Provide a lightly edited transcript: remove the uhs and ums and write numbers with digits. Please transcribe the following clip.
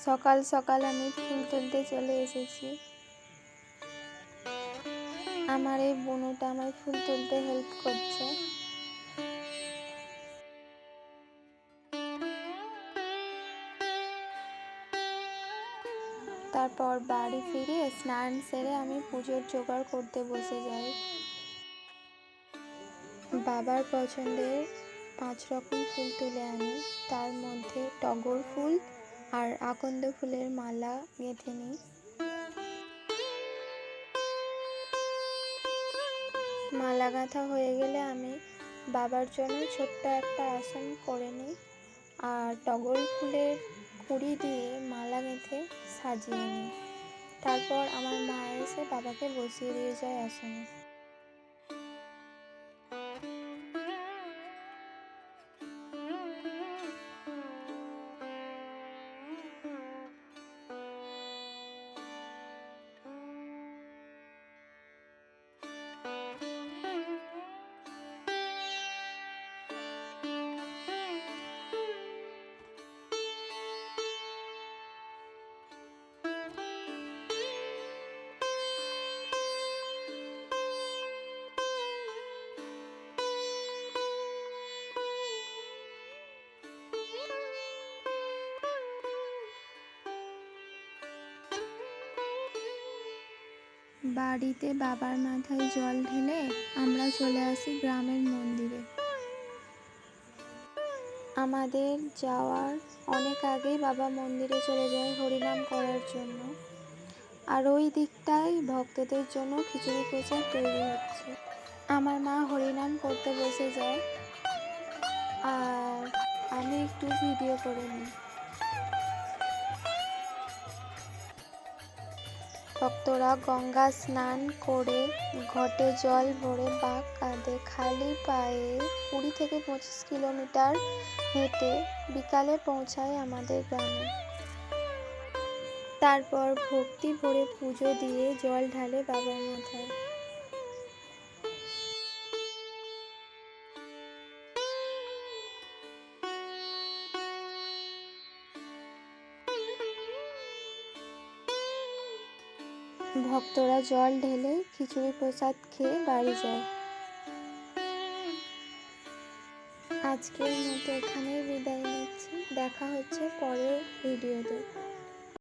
সকাল সকাল আমি ফুল তুলতে চলে এসেছি। আমার এই বোনটা আমায় ফুল তুলতে হেল্প করছে। তারপর বাড়ি ফিরে স্নান সেরে আমি পুজোর জোগাড় করতে বসে যাই। বাবার পছন্দের 5 রকম ফুল তুলে আনি, তার মধ্যে টগর ফুল আর আকন্দ ফুলের মালা গেঁথে নিই। মালা গাঁথা হয়ে গেলে আমি বাবার জন্য ছোট্ট একটা আসন করে নিই আর টগর ফুলের কুঁড়ি দিয়ে মালা গেঁথে সাজিয়ে নিই। তারপর আমার মা এসে বাবাকে বসিয়ে দিয়ে যায় আসনে। বাড়িতে বাবার মাথায় জল ঢেলে আমরা চলে আসি গ্রামের মন্দিরে। আমাদের যাওয়ার অনেক আগেই বাবা মন্দিরে চলে যায় হরিনাম করার জন্য। আর ওই দিকটায় ভক্তদের জন্য খিচুড়ি প্রসাদ তৈরি হচ্ছে। আমার মা হরিনাম করতে বসে যায় আর আমি একটু ভিডিও করে নিই। ভক্তরা গঙ্গা স্নান করে ঘটে জল ভরে বাঁক কাঁধে খালি পায়ে 20 থেকে 25 কিলোমিটার হেঁটে বিকালে পৌঁছায় আমাদের গ্রামে। তারপর ভক্তি ভরে পুজো দিয়ে জল ঢালে বাবার মাথায়। ভক্তরা জল ঢেলে খিচুড়ি প্রসাদ খেয়ে বাড়ি যায়। আজকের মতো এখানেই বিদায় নিচ্ছি। দেখা হচ্ছে পরের ভিডিওতে।